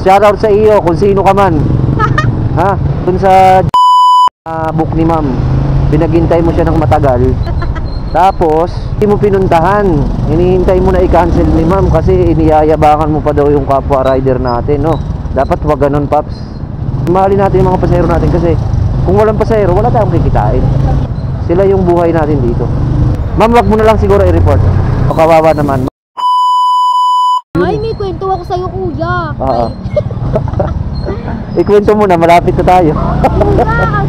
shoutout sa iyo kung sino ka man. Ha? Dun sa book ni ma'am, pinaghintay mo siya ng matagal. Tapos, hindi mo pinuntahan. Hinihintay mo na i-cancel ni ma'am kasi iniyayabangan mo pa daw yung kapwa rider natin, no? Dapat wag ganun, Paps. Mahalin natin yung mga pasahero natin kasi kung walang pasahero, wala tayong kikitain. Sila yung buhay natin dito. Ma'am, wag mo na lang siguro i-report. O kawawa naman. Ay, may kwento ako sa'yo, kuya. Oo. Ikwento mo na, malapit na tayo. Kuya,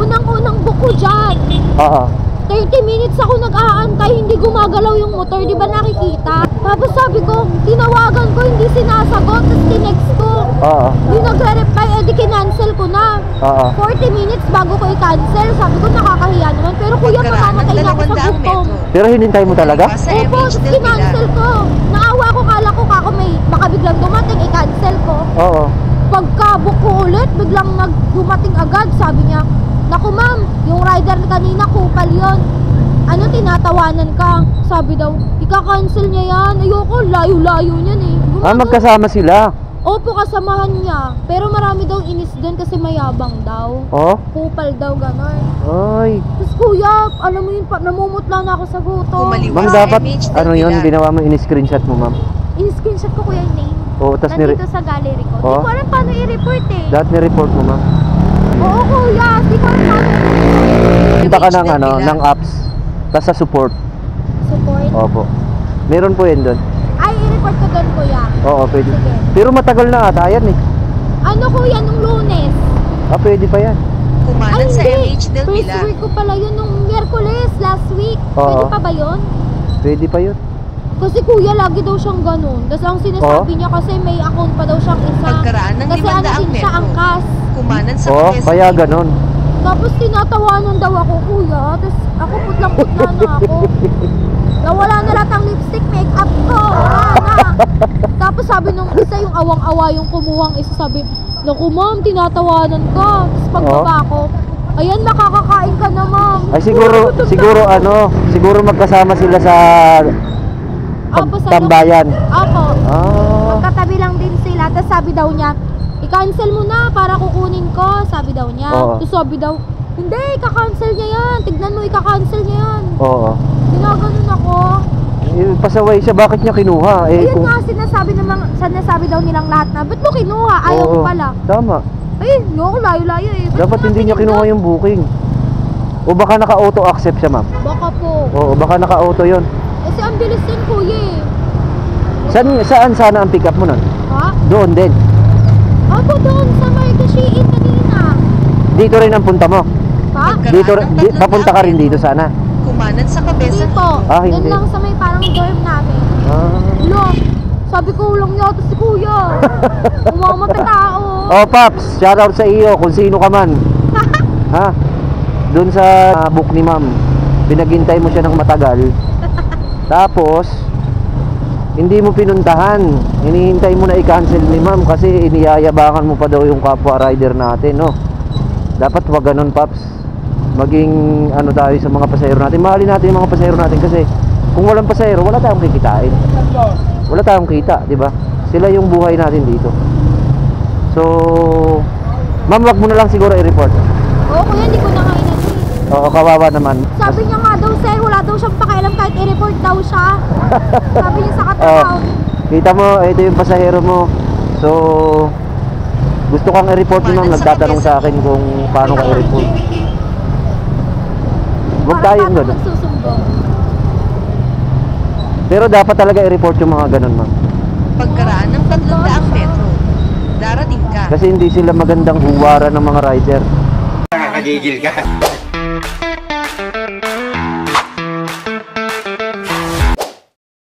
unang-unang book ko dyan. Oo. 30 minutes ako nag-aantay, hindi gumagalaw yung motor, di ba nakikita? Tapos sabi ko, tinawagan ko, hindi sinasagot, tapos tinext ko. Oo. Hindi nagre-reply, edi kinancel ko na. Oo. 40 minutes bago ko i-cancel, sabi ko nakakahiya naman. Pero kuya, mamamatay na ako sa gutom. Pero hinintay mo talaga? Opo, kinancel ko. Naawa ko, kala ko kako may baka biglang dumating, i-cancel ko. Oo. Pagka-book ko ulit, biglang dumating agad, sabi niya, naku ma'am, yung rider kanina kupal yon. Ano, tinatawanan ka? Sabi daw, ika-cancel niya yan. Ayoko, layo-layo niyan eh. Magkasama sila? Opo, kasamahan niya. Pero marami daw inis doon kasi mayabang daw. Oh? Kupal daw, gano'n. Ay. Tapos kuya, alam mo yun, namumutla na ako sa gutom. Ma'am, dapat, ano yun, ginawa mo, in-screenshot mo, ma'am? In-screenshot ko kuya yung name. Oo, tas nandito sa gallery ko. Hindi ko alam paano i-report eh. Dapat ni-report mo, ma'am? Oo kuya, di ko alam paano i-report. Punta ka ng, ng apps, tas sa support. Support? Opo. Meron po yun doon. Ay, i-report ko doon kuya. Oo, pwede. Sige. Pero matagal na ata yan eh. Ano kuya, nung Lunes? Ah, pwede pa yan. Kumanan sa MH Del First Pilar. week ko pala yun nung Miyerkules, last week. Pwede pa ba yun? Pwede pa yun. Kasi kuya, lagi daw siyang ganun. Tapos ang sinasabi niya kasi may account pa daw siyang isa. Pagkaraan ng Kasi ano 500 din siya, metro. angkas. Kumanan sa Kaya ganun. Tapos tinatawanan daw ako kuya. Tapos ako putlang-putla na ako. Nawala na lahat ang lipstick, make-up ko. Wala na. Tapos sabi nung isa, yung awang-awa yung kumuhang isa, sabi, naku ma'am, tinatawanan ka. Tapos pagbaba ko, ayan, makakakain ka na ma'am. Ay siguro magkasama sila sa tambayan. Opo. Ah. Magkatabi lang din sila. Tapos sabi daw niya, i-cancel mo na para kukunin ko. Sabi daw niya. Tapos sabi daw, hindi, ika-cancel niya yan. Tignan mo, ika-cancel niya yan. Oo. Ginaganon ako. Pasaway siya, bakit niya kinuha? Ayun nga, sinasabi daw nilang lahat na, ba't mo kinuha? Ayaw mo pala. Tama. Ay, yoko, layo-layo eh. Dapat hindi niya kinuha yung booking. O baka naka-auto accept siya, ma'am? Baka po. Oo, baka naka-auto yun. Kasi ang bilis din kuya eh. Saan sana ang pick up mo nun? Ha? Doon din. Ako doon sa Marika Shein kanina. Dito rin ang punta mo? Ha? Papunta ka rin dito sana? Kumanan sa Cabeza. Hindi po. Hindi. Doon lang sa may parang dorm namin. Lo, sabi ko lang yata si kuya. Umamatay tao. Oh, Paps, shoutout sa iyo kung sino ka man. Ha? Doon sa book ni ma'am, pinaghintay mo siya ng matagal. Tapos, hindi mo pinuntahan. Hinihintay mo na i-cancel ni ma'am kasi iniyayabangan mo pa daw yung kapwa rider natin, no? Dapat wag ganun, Paps. Maging ano tayo sa mga pasahero natin. Mahalin natin yung mga pasahero natin kasi kung walang pasahero, wala tayong kikitain. Wala tayong kita, di ba? Sila yung buhay natin dito. So, ma'am, wag mo na lang siguro i-report. Oo kuya, hindi ko na nga inano eh. Oo, kawawa naman. Sabi niya nga daw sir, wala daw siyang pakialam kahit i-report daw siya. Sabi niya sa katrabaho. Kita mo, ito yung pasahero mo. So, gusto kang i-report ni ma'am, nagtatanong sa akin kung paano ka i-report. Huwag tayong gano'n. Pero dapat talaga i-report yung mga ganun, ma'am. Pagkaraan ng 300 metro, darating ka. Kasi hindi sila magandang huwaran ng mga rider. Nakakagigil ka.